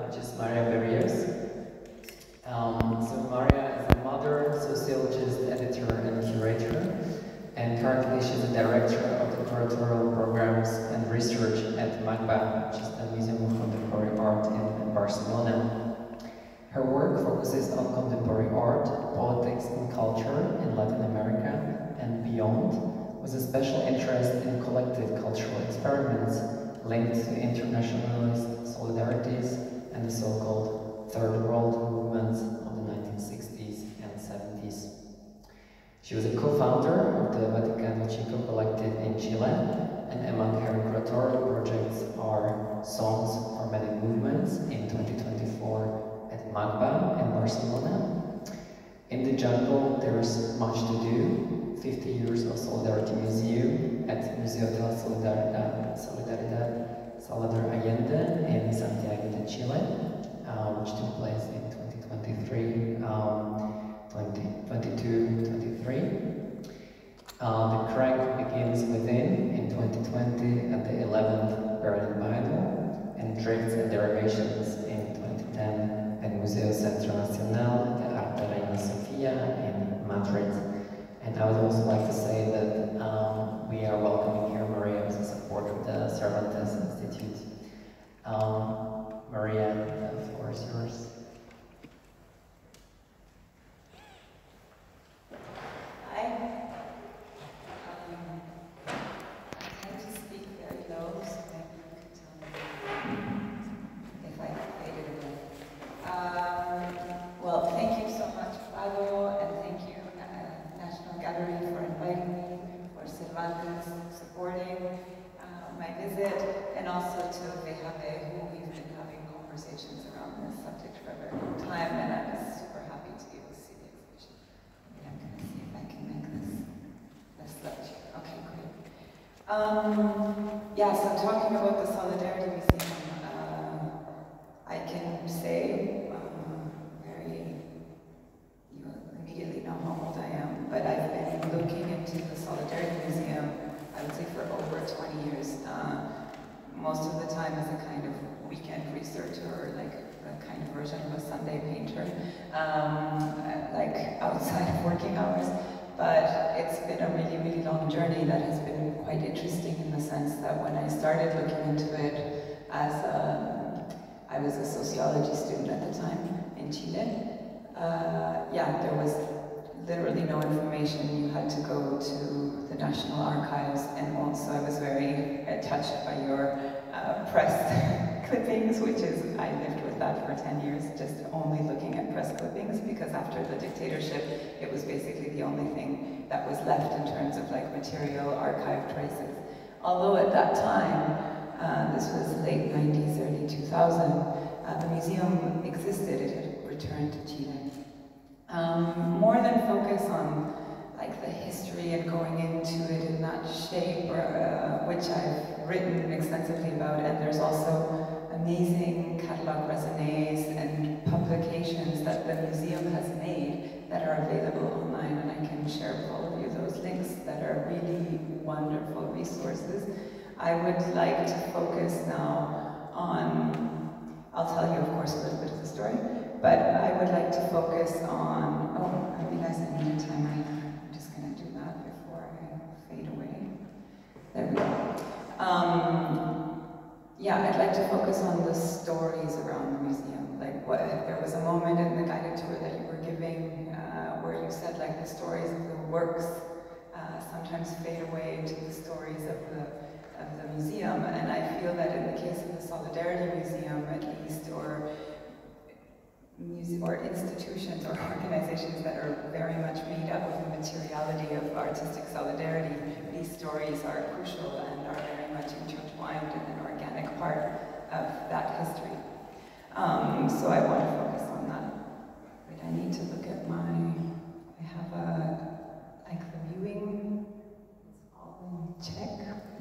which is María Berríos. So Maria is a mother, sociologist, editor, and curator, and currently she's the director of the curatorial programs and research at MACBA, which is the Museum of Contemporary Art in Barcelona. Her work focuses on contemporary art, politics, and culture in Latin America and beyond, with a special interest in collective cultural experiments linked to internationalist solidarities and the so-called Third World movements of the 1960s and 70s. She was a co-founder of the Vaticano Chico Collective in Chile, and among her curatorial projects are Songs for Many Movements in 2024 at MACBA in Barcelona. In the Jungle, there is much to do, 50 years of Solidarity Museum at Museo de Solidaridad Salvador Allende in Santiago de Chile, which took place in 2023, 2022-23. The Crack Begins Within in 2020 at the 11th Berlin Biennial, and Drifts and Derivations in 2010 at Museo Internacional de Arte in Madrid. And I would also like to say that we are welcoming here Maria as a support of the Cervantes Institute. Maria, the floor is yours. Hi. I tend to speak very low, so maybe you could tell me if I faded away. Well, thank you so much, Pablo, and thank you, National Gallery, for inviting me, for Cervantes supporting my visit, and also to Vejabe, who we've been having conversations around this subject for a very long time, and I was super happy to be able to see the exhibition. I'm going to see if I can make this slide. Okay, great. Yeah, so talking about the Solidarity Museum, I can say you immediately know how old I am, but I've been looking into the Solidarity Museum, I would say, for over 20 years. Most of the time as a kind of weekend researcher, or like a kind of version of a Sunday painter, like outside of working hours. But it's been a really, really long journey that has been quite interesting in the sense that when I started looking into it as I was a sociology student at the time in Chile, yeah, there was literally no information. You had to go to the National Archives, and also I was very touched by your press clippings, which is, I lived with that for 10 years, just only looking at press clippings, because after the dictatorship, it was basically the only thing that was left in terms of like material archive traces. Although at that time, this was late 90s, early 2000, the museum existed, it had returned to Chile. More than focus on like the history and going into it in that shape, which I've written extensively about, and there's also amazing catalog raisonnés and publications that the museum has made that are available online, and I can share with all of you those links that are really wonderful resources. I would like to focus now on, I'll tell you of course a little bit of the story, but I would like to focus on, oh, I realize I need a timer. I'm just going to do that before I fade away. There we go. Yeah, I'd like to focus on the stories around the museum. Like, there was a moment in the guided tour that you were giving where you said like the stories of the works sometimes fade away into the stories of the museum, and I feel that in the case of the Solidarity Museum, at least, or institutions or organizations that are very much made up of the materiality of artistic solidarity, these stories are crucial and are very much intertwined in an organic part of that history. So I want to focus on that. Wait, I need to look at I have like the viewing, it's all in check.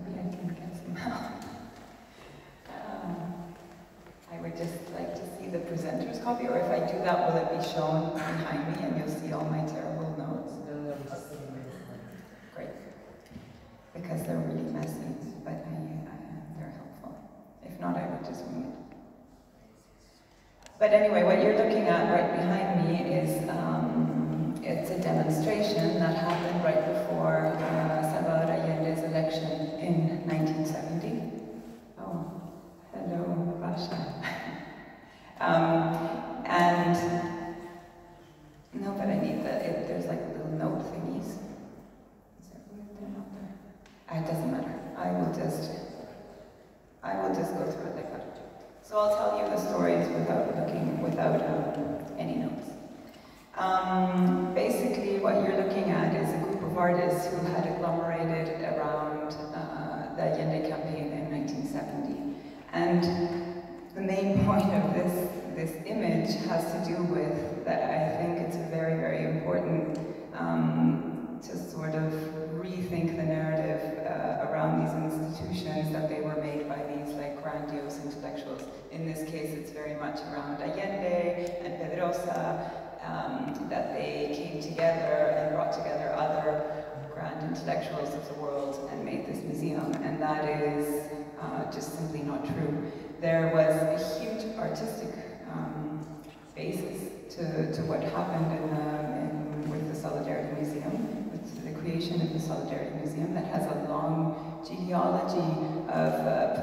Maybe I can get some help. I would just like to see the presenter's copy, or if I do that, will it be shown behind me and you'll see all my terrible notes? Great. Because they're really messy, but they're helpful. If not, I would just wing it. But anyway, what you're looking at right behind me is it's a demonstration that happened right before Salvador Allende's election in 1970. Oh, hello, Basha. And no, but I need there's like little note thingies. Is that weird? They're not there. It doesn't matter. I will just go through it like that. So I'll tell you the stories without any notes. Basically, what you're looking at is a group of artists who had agglomerated around the Allende campaign in 1970. And the main point of this image has to do with that I think it's very, very important to sort of rethink the narrative around these institutions, that they were made by these like grandiose intellectuals. In this case, it's very much around Allende and Pedrosa, that they came together and brought together other grand intellectuals of the world and made this museum, and that is just simply not true. There was a huge artistic basis to what happened with the Solidarity Museum, with the creation of the Solidarity Museum, that has a long genealogy of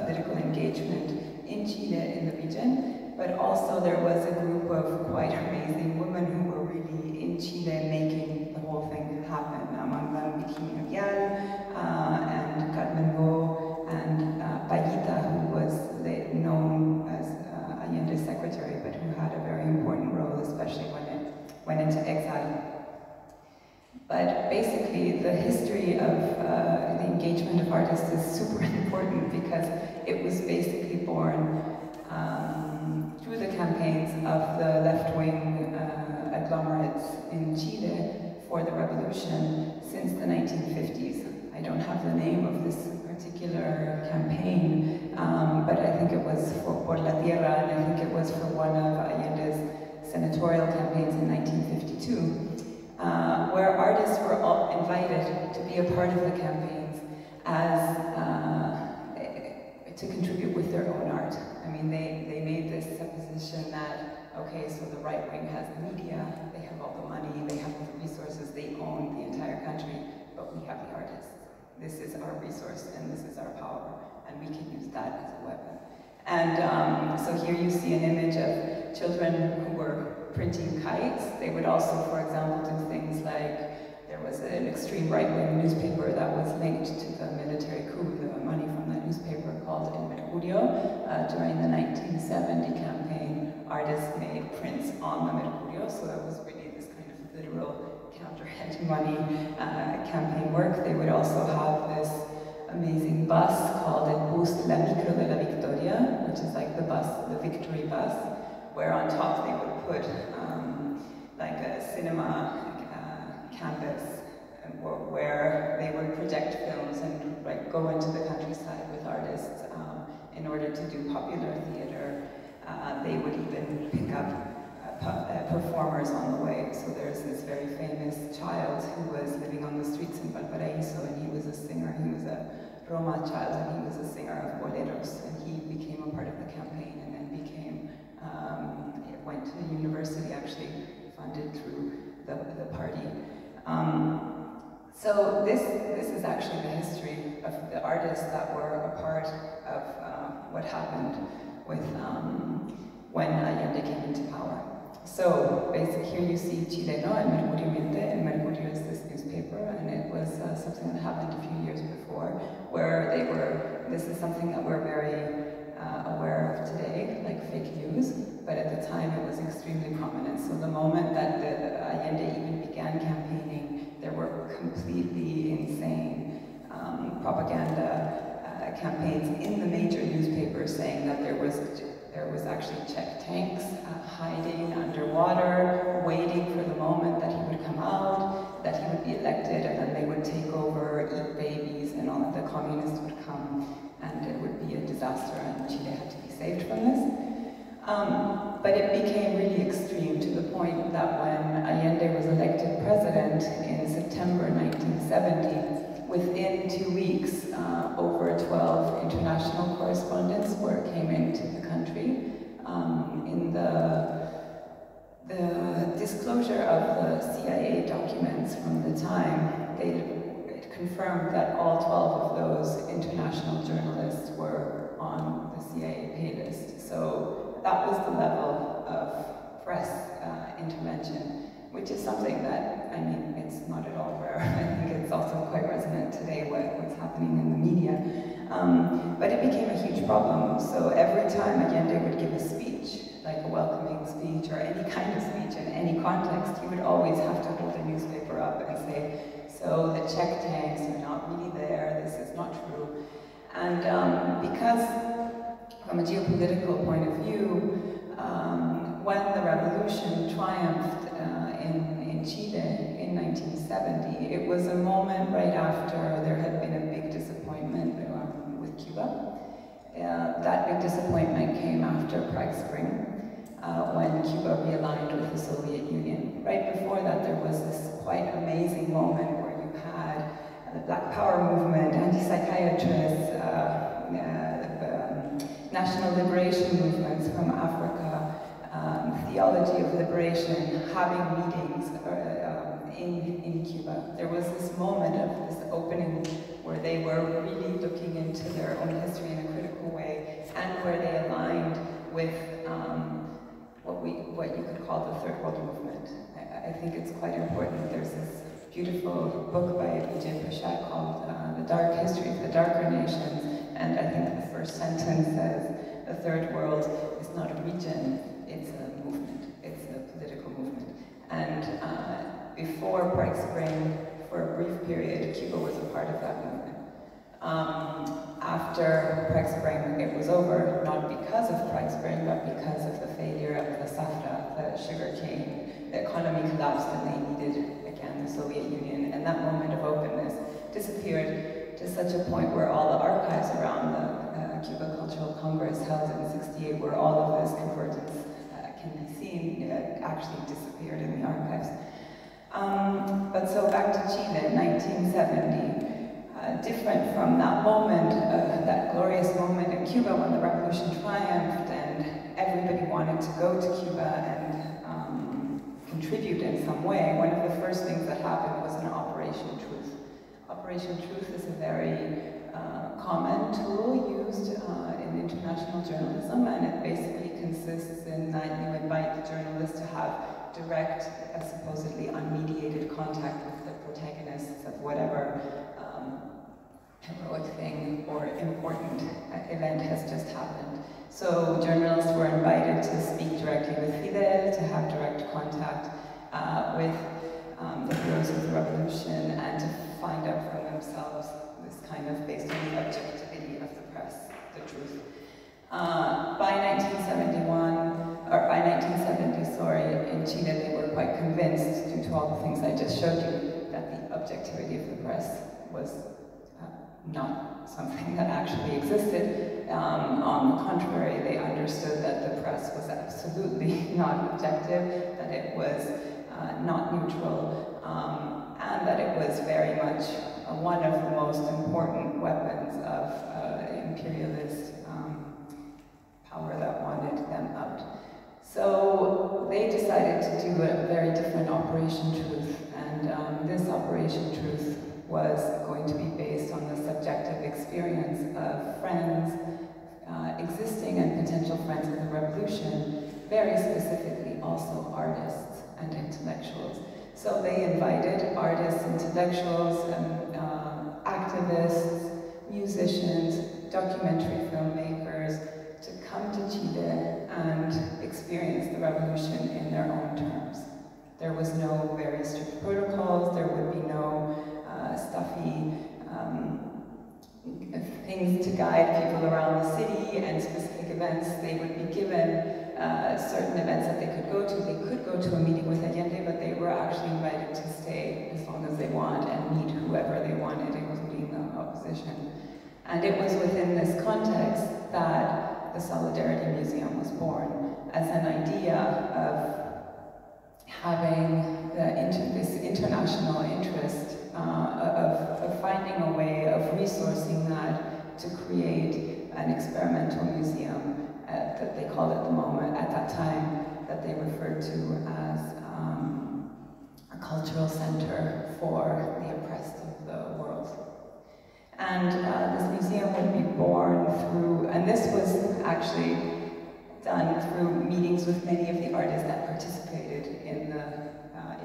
political engagement in Chile, in the region, but also there was a group of quite amazing women who were really in Chile making the whole thing happen. Among them, Virginia Vial and Carmen Go and Payita, who was known as Allende's secretary, but who had a very important role, especially when it went into exile. But basically, the history of the engagement of artists is super important because it was basically born through the campaigns of the left-wing agglomerates in Chile for the revolution since the 1950s. I don't have the name of this particular campaign, but I think it was for Por la Tierra, and I think it was for one of Allende's senatorial campaigns in 1952, where artists were all invited to be a part of the campaigns as to contribute with their own art. I mean, they made this supposition that, okay, so the right wing has the media, they have all the money, they have the resources, they own the entire country, but we have the artists. This is our resource and this is our power, and we can use that as a weapon. And so here you see an image of children who were printing kites. They would also, for example, do things like, there was an extreme right-wing newspaper that was linked to the military coup. The money from that newspaper, called El Mercurio, during the 1970 campaign, artists made prints on the Mercurio, so that was really this kind of literal counter-hegemony campaign work. They would also have this amazing bus called El Bus de la Micro de la Victoria, which is like the bus, the victory bus, where on top they would put like a cinema campus where they would project films and like go into the countryside with artists in order to do popular theater. They would even pick up performers on the way. So there's this very famous child who was living on the streets in Valparaiso, and he was a singer. He was a Roma child, and he was a singer of boleros, and he became a part of the campaign, and then went to the university, actually funded through the party. So this is actually the history of the artists that were a part of what happened with when Allende came into power. So basically here you see Chileno, El Mercurio Miente. El Mercurio is this newspaper, and it was something that happened a few years before, where this is something that we're very aware of today, like fake news, but at the time it was extremely prominent. So the moment that Allende even began campaigning, there were completely insane propaganda campaigns in the major newspapers saying that there was actually Czech tanks hiding underwater, waiting for the moment that he would come out, that he would be elected, and then they would take over, eat babies, and all of the communists would come, and it would be a disaster, and Chile had to be saved from this. But it became really extreme to the point that when Allende was elected president in September 1970, within 2 weeks, over 12 international correspondents came into the country. In the time, it confirmed that all 12 of those international journalists were on the CIA pay list. So that was the level of press intervention, which is something that, I mean, it's not at all rare. I think it's also quite resonant today what's happening in the media. But it became a huge problem. So every time Allende would give a speech, like a welcoming speech or any kind of speech in any context, he would always have to hold a newspaper up and say, so the Czech tanks are not really there, this is not true. And because from a geopolitical point of view, when the revolution triumphed in Chile in 1970, it was a moment right after there had been a big disappointment with Cuba. That big disappointment came after Prague Spring, when Cuba realigned with the Soviet Union. Right before that, there was this quite amazing moment where you had the Black Power movement, anti-psychiatrists, national liberation movements from Africa, theology of liberation, having meetings in Cuba. There was this moment of this opening where they were really looking into their own history in a critical way, and where they aligned with what you could call the Third World Movement. I think it's quite important. There's this beautiful book by Vijay Prashad called The Dark History of the Darker Nations, and I think the first sentence says, the Third World is not a region, it's a movement, it's a political movement. And before Prague Spring, for a brief period, Cuba was a part of that movement. After Prague Spring, it was over, not because of Prague Spring, but because of the failure of the SAFTA, the sugar cane. The economy collapsed and they needed, again, the Soviet Union, and that moment of openness disappeared to such a point where all the archives around the Cuba Cultural Congress held in '68, where all of this convergence can be seen, actually disappeared in the archives. But so back to Chile, 1970. Different from that moment, that glorious moment in Cuba when the revolution triumphed and everybody wanted to go to Cuba and contribute in some way, one of the first things that happened was an Operation Truth. Operation Truth is a very common tool used in international journalism, and it basically consists in that you invite the journalist to have direct, supposedly unmediated contact with the protagonists of whatever heroic thing or important event has just happened. So journalists were invited to speak directly with Fidel, to have direct contact with the heroes of the revolution, and to find out for themselves this kind of, based on the objectivity of the press, the truth. By 1970, sorry, in Chile, they were quite convinced, due to all the things I just showed you, that the objectivity of the press was not something that actually existed. On the contrary, they understood that the press was absolutely not objective, that it was not neutral, and that it was very much one of the most important weapons of imperialist power that wanted them out. So they decided to do a very different Operation Truth, and this Operation Truth was going to be based on the subjective experience of friends, existing and potential friends of the revolution, very specifically also artists and intellectuals. So they invited artists, intellectuals, activists, musicians, documentary filmmakers to come to Chile and experience the revolution in their own terms. There was no very strict protocols, there would be no stuffy things to guide people around the city and specific events. They would be given certain events that they could go to. They could go to a meeting with Allende, but they were actually invited to stay as long as they want and meet whoever they wanted, including the opposition. And it was within this context that the Solidarity Museum was born, as an idea of having this international interest, of finding a way of resourcing that to create an experimental museum that they called at that time, that they referred to as a cultural center for the oppressed of the world. And this museum would be born through, and this was actually done through meetings with many of the artists that participated in the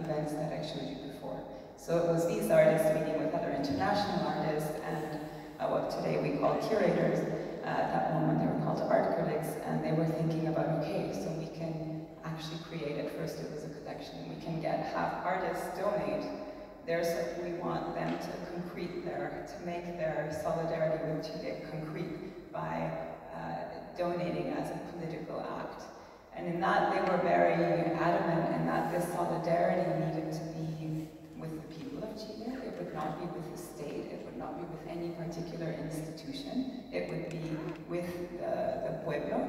events that I showed you before. So it was these artists meeting with other international artists and what today we call curators. At that moment they were called art critics, and they were thinking about, okay, so we can actually create, at first it was a collection, we can have artists donate we want them to to make their solidarity with Chile concrete by donating as a political act. And in that they were very adamant in that this solidarity needed to be with the people of Chile. It would not be with the state, it would not be with any particular institution, it would be with the pueblo.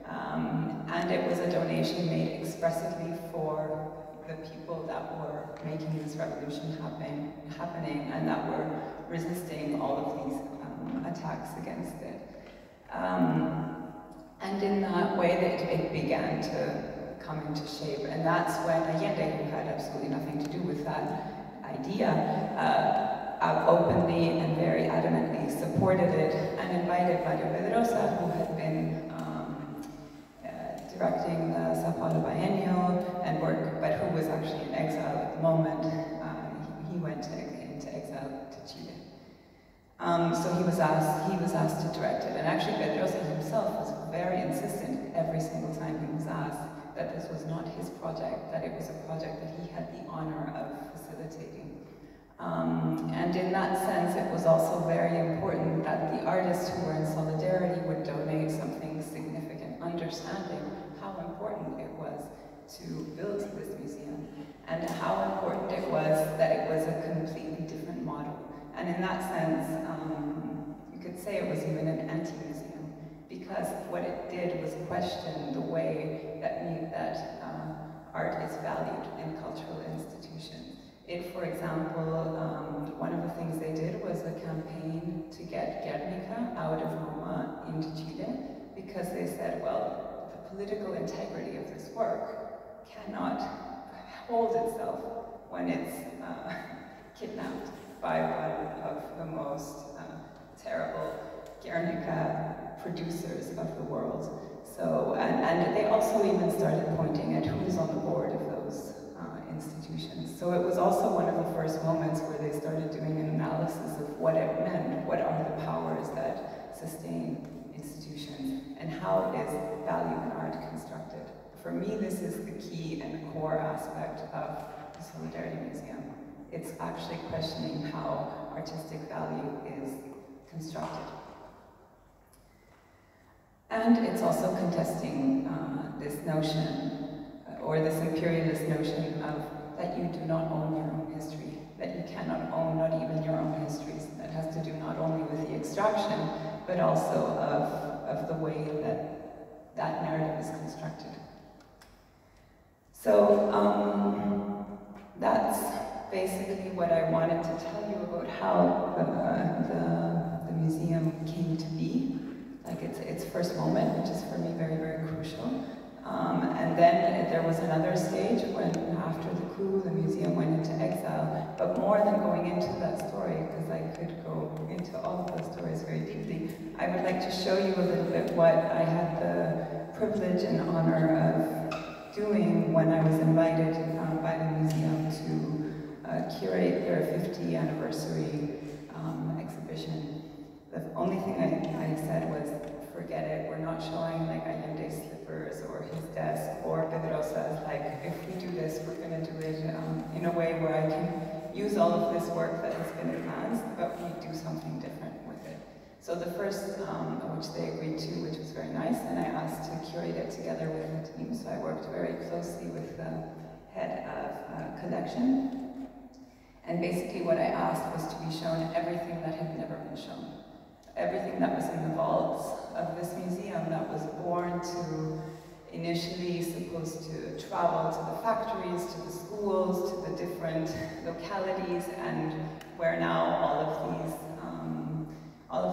And it was a donation made expressively for the people that were making this revolution happening and that were resisting all of these attacks against it. And in that way it began to come into shape, and that's when Allende, who had absolutely nothing to do with that idea, openly and very adamantly supported it and invited María Berríos, who had been directing the Sao Paulo Biennial and but who was actually in exile at the moment. He went into exile to Chile. So he was asked to direct it, and actually Berríos himself was very insistent every single time he was asked that this was not his project, that it was a project that he had the honor of facilitating. And in that sense, it was also very important that the artists who were in solidarity would donate something significant, understanding how important it was to build this museum, and how important it was that it was a completely different model. And in that sense, you could say it was even an anti-museum, because what it did was question the way that art is valued in cultural institutions. It, for example, one of the things they did was a campaign to get Guernica out of Roma into Chile, because they said, well, the political integrity of this work cannot hold itself when it's kidnapped by one of the most terrible Guernica producers of the world. So, and they also even started pointing at who's on the board of those institutions. So it was also one of the first moments where they started doing an analysis of what it meant, what are the powers that sustain institutions, and how is value in art constructed. For me, this is the key and core aspect of the Solidarity Museum. It's actually questioning how artistic value is constructed. And it's also contesting this notion, or this imperialist notion of that you do not own your own history, that you cannot own not even your own histories. That has to do not only with the extraction, but also of the way that that narrative is constructed. So that's basically what I wanted to tell you about how the museum came to be, like its first moment, which is for me very, very crucial. And then there was another stage when, after the coup, the museum went into exile. But more than going into that story, because I could go into all of those stories very deeply, I would like to show you a little bit what I had the privilege and honor of doing when I was invited by the museum to curate their 50th anniversary exhibition. The only thing I said was, forget it, we're not showing like Allende's slippers or his desk or Pedrosa's, like, if we do this, we're going to do it in a way where I can use all of this work that has been advanced, but we do something different with it. So the first, which they agreed to, which was very nice, and I asked to curate it together with the team, so I worked very closely with the head of collection. And basically what I asked was to be shown everything that had never been shown. Everything that was in the vaults of this museum that was born to, initially supposed to travel to the factories, to the schools, to the different localities, and where now all of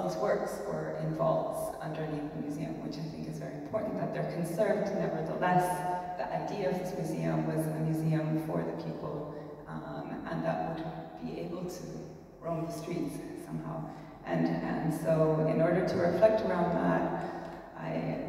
these works were in vaults underneath the museum, which I think is very important that they're conserved. Nevertheless, the idea of this museum was a museum for the people and that would be able to roam the streets somehow. And so in order to reflect around that, I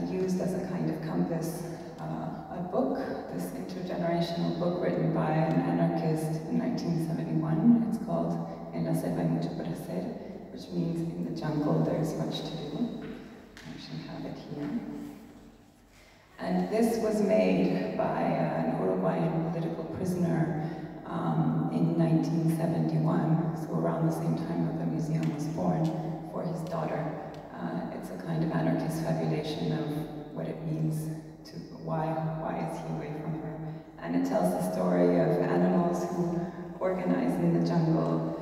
used as a kind of compass a book, this intergenerational book written by an anarchist in 1971. It's called En la selva hay mucho por hacer, which means in the jungle there's much to do. I actually have it here. And this was made by an Uruguayan political prisoner in 1971, so around the same time that the museum was born, for his daughter. It's a kind of anarchist fabulation of what it means to, why is he away from her? And it tells the story of animals who organize in the jungle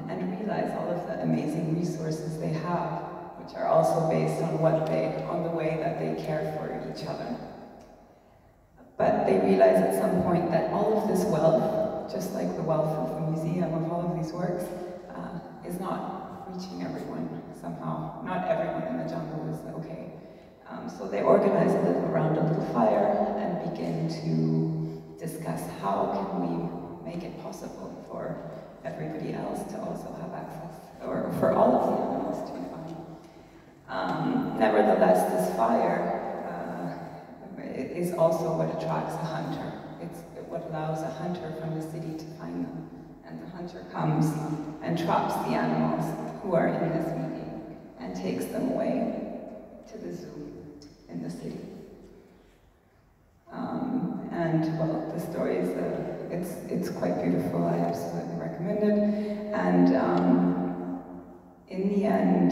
and realize all of the amazing resources they have, which are also based on on the way that they care for each other. But they realize at some point that all of this wealth, just like the wealth of the museum of all of these works, is not reaching everyone somehow. Not everyone in the jungle is okay. So they organize around a little fire and begin to discuss how can we make it possible for everybody else to also have access, or for all of the animals to be fine. Nevertheless, this fire is also what attracts a hunter. It's what allows a hunter from the city to find them. And the hunter comes and traps the animals who are in this meeting and takes them away to the zoo in the city. And well, the story is, it's quite beautiful. I absolutely recommend it. And in the end,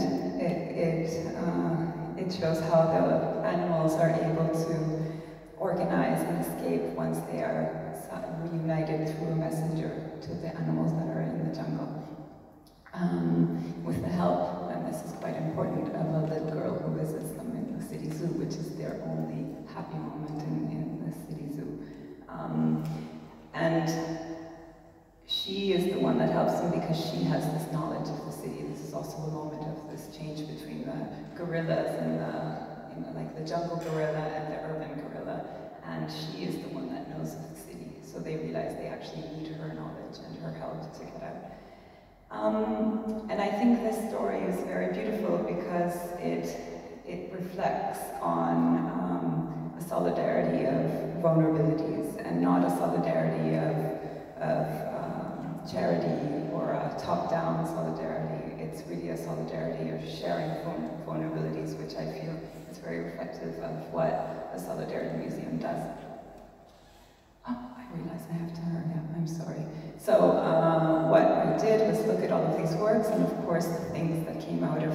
it shows how the animals are able to organize and escape once they are reunited through a messenger to the animals that are in the jungle. With the help, and this is quite important, of a little girl who visits them in the city zoo, which is their only happy moment in the city zoo. And she is the one that helps them because she has this knowledge of the city. This is also a moment of this change between the gorillas and like the jungle gorilla and the urban gorilla. And she is the one that knows of the city. So they realize they actually need her knowledge and her help to get out. And I think this story is very beautiful because it reflects on a solidarity of vulnerabilities and not a solidarity of charity or a top-down solidarity. It's really a solidarity of sharing vulnerabilities, which I feel is very reflective of what the Solidarity Museum does. Oh, I realize I have to hurry up, I'm sorry. So what I did was look at all of these works, and of course the things that came out of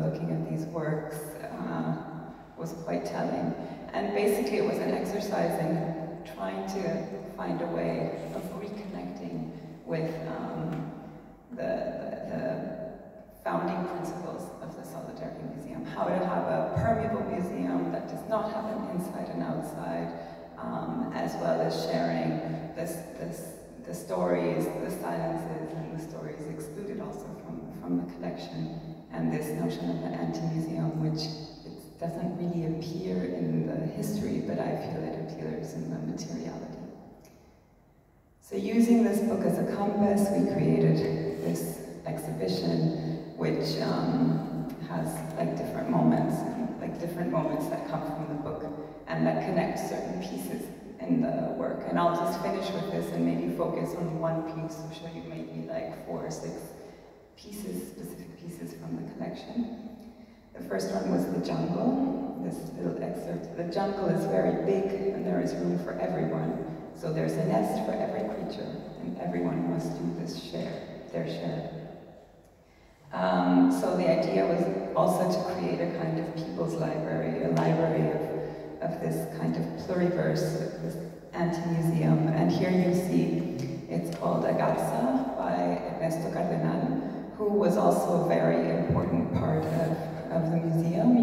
looking at these works was quite telling. And basically it was an exercise in trying to find a way of reconnecting with the founding principles of the Solidarity Museum. How to have a permeable museum that does not have an inside and outside, as well as sharing the stories, the silences, and the stories excluded also from the collection, and this notion of an anti-museum, which it doesn't really appear in the history, but I feel it appears in the materiality. So using this book as a compass, we created this exhibition, which has like different moments that come from the book, and that connect certain pieces in the work. And I'll just finish with this and maybe focus on one piece, or show you maybe like 4 or 6 pieces, specific pieces from the collection. The first one was the jungle, this little excerpt. The jungle is very big and there is room for everyone. So there's a nest for every creature, and everyone must do their share. So the idea was also to create a kind of people's library, a library of this kind of pluriverse, this anti-museum. And here you see, it's called Agatsa by Ernesto Cardenal, who was also a very important part of the museum.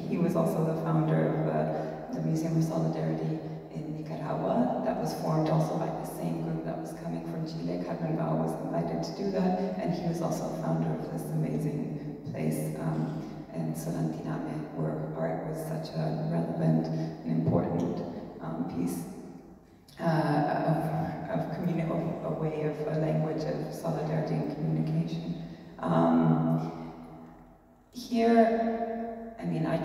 He was also the founder of the Museum of Solidarity in Nicaragua, that was formed also by the same group that was coming from Chile. Carmen Bao was invited to do that, and he was also founder of this amazing place in Solantiname, where art was such a relevant and important piece of way of a language of solidarity and communication. Here, I mean, can you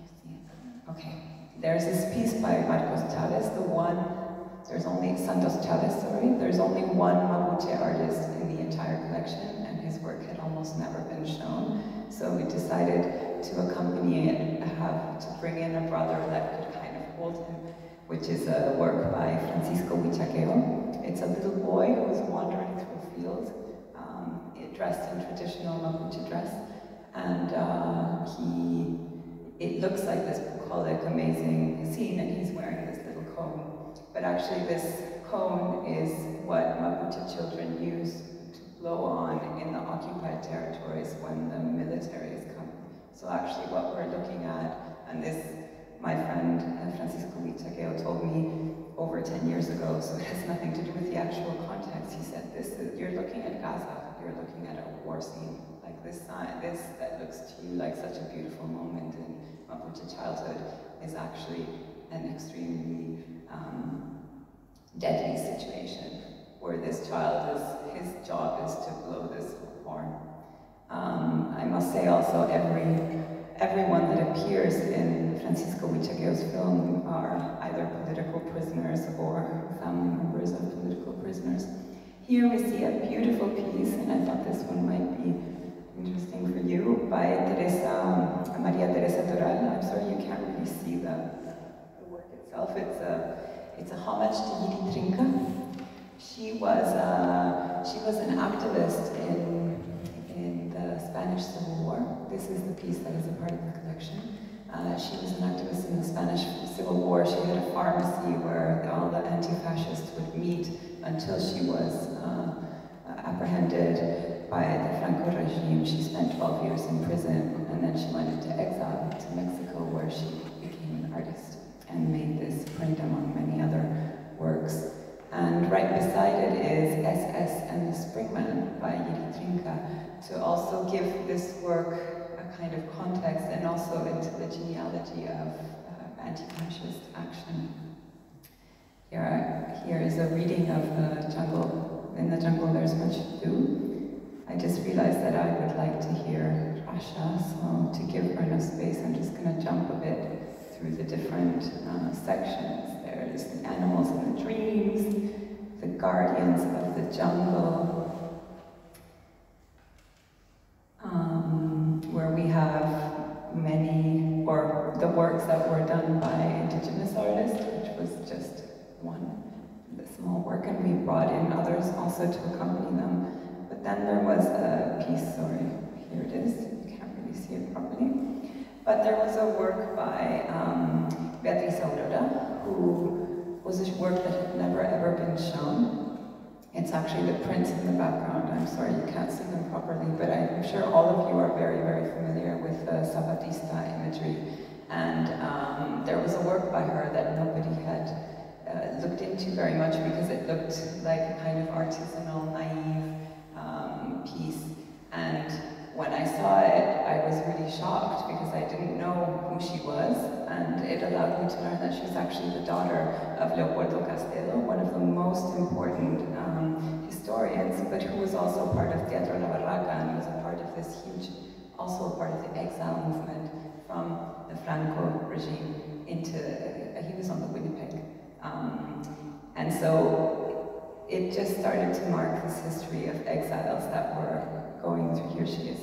see it? Okay. There's this piece by Marcos Chavez, there's only one Mapuche artist in the entire collection, and his work had almost never been shown. So we decided to accompany it, to bring in a brother that could kind of hold him, which is a work by Francisco Huichaqueo. It's a little boy who's wandering through a field, dressed in traditional Mapuche dress, and it looks like this bucolic, amazing scene, and he's wearing this little cone. But actually this cone is what Mapuche children use to blow on in the occupied territories when the military is coming. So actually what we're looking at, and this, my friend Francisco Huichaqueo told me over 10 years ago, so it has nothing to do with the actual context. He said, you're looking at Gaza, you're looking at a war scene. Like this that looks to you like such a beautiful moment in Mapuche childhood is actually an extremely deadly situation where this child his job is to blow this horn. I must say also everyone that appears in Francisco Huichaqueo's film are either political prisoners or family members of political prisoners. Here we see a beautiful piece, and I thought this one might be interesting for you, by María Berríos. I'm sorry you can't really see the work itself. It's a homage to Yiri Trinca. She was an activist in the Spanish Civil War. This is the piece that is a part of the collection. She was an activist in the Spanish Civil War. She had a pharmacy where all the anti-fascists would meet until she was apprehended by the Franco regime. She spent 12 years in prison, and then she went into exile to Mexico, where she became an artist and made this print among many other works. And right beside it is SS and the Springman by Yiri Trinca, to also give this work a kind of context and also into the genealogy of anti-fascist action. Here is a reading of The Jungle. In the Jungle There's Much to Do. I just realized that I would like to hear Asha, so to give her enough space, I'm just going to jump a bit through the different sections. There's the animals and the dreams, the guardians of the jungle, where we have many, or the works that were done by indigenous artists, which was just one small work, and we brought in others also to accompany them. But then there was a piece, sorry, here it is, you can't really see it properly. But there was a work by Beatriz Aurora, who was a work that had never ever been shown. It's actually the prints in the background. I'm sorry you can't see them properly, but I'm sure all of you are very, very familiar with the Zapatista imagery. And there was a work by her that nobody had looked into very much, because it looked like a kind of artisanal, naive piece. And when I saw it, I was really shocked, because I didn't know who she was, and it allowed me to learn that she's actually the daughter of Leopoldo Castelo, one of the most important historians, but who was also part of Teatro La Barraca, and was a part of this huge, also a part of the exile movement from the Franco regime into, he was on the Winnipeg. And so it just started to mark this history of exiles that were going through, here she is,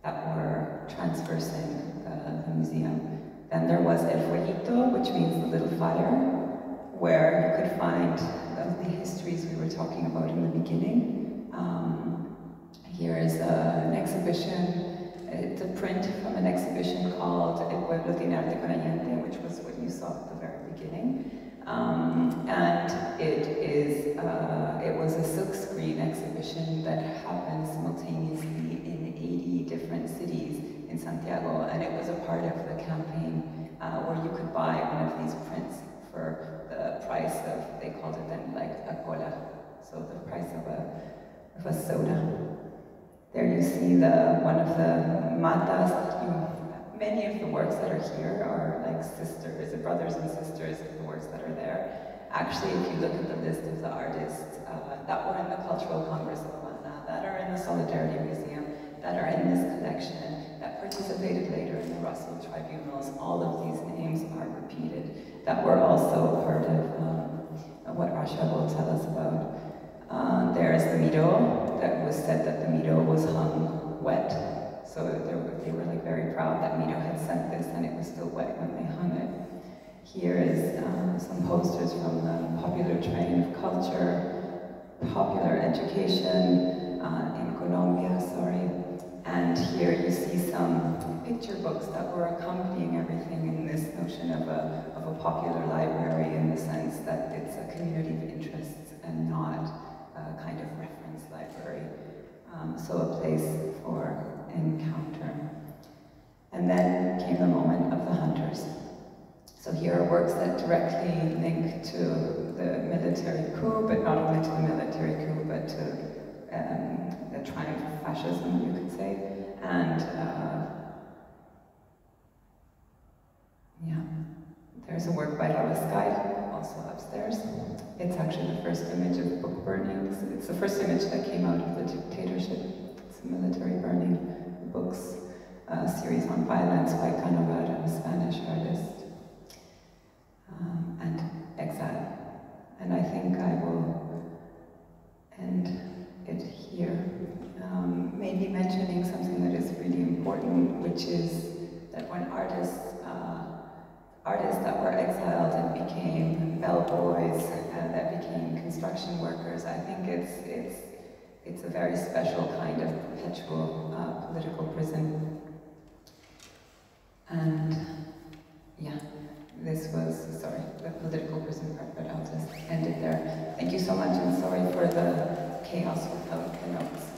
that were transversing the museum. Then there was El Fueguito, which means the little fire, where you could find the histories we were talking about in the beginning. Here is an exhibition, it's a print from an exhibition called El Pueblo tiene Arte con Allende, which was what you saw at the very beginning. And it was a silkscreen exhibition that happened simultaneously in 80 different cities in Santiago, and it was a part of the campaign where you could buy one of these prints for the price of, they called it then like a cola, so the price of a soda. There you see one of the matas. Many of the works that are here are like sisters, brothers and sisters of the works that are there. Actually, if you look at the list of the artists that were in the Cultural Congress of Havana, that are in the Solidarity Museum, that are in this collection, that participated later in the Russell Tribunals, all of these names are repeated, that were also part of what Rasha will tell us about. There is the Miro, that was said that the Miro was hung wet, so they were like very proud that Miro had sent this and it was still wet when they hung it. Here is some posters from the popular train of culture, popular education in Colombia, and here you see some picture books that were accompanying everything in this notion of a popular library, in the sense that it's a community of interests and not a kind of reference library. So a place for encounter. And then came the moment of the hunters. So here are works that directly link to the military coup, but not only to the military coup, but to the triumph of fascism, you could say. And yeah, there's a work by Laura Sky, also upstairs. It's actually the first image of book burnings. It's the first image that came out of the dictatorship. It's a military burning books, a series on violence by Canovara, a Spanish artist. And exile. And I think I will end it here, maybe mentioning something that is really important, which is that when artists that were exiled and became bellboys, that became construction workers, I think it's a very special kind of perpetual political prison. And yeah. This was, sorry, the political prison part, but I'll just end it there. Thank you so much, and sorry for the chaos without the notes.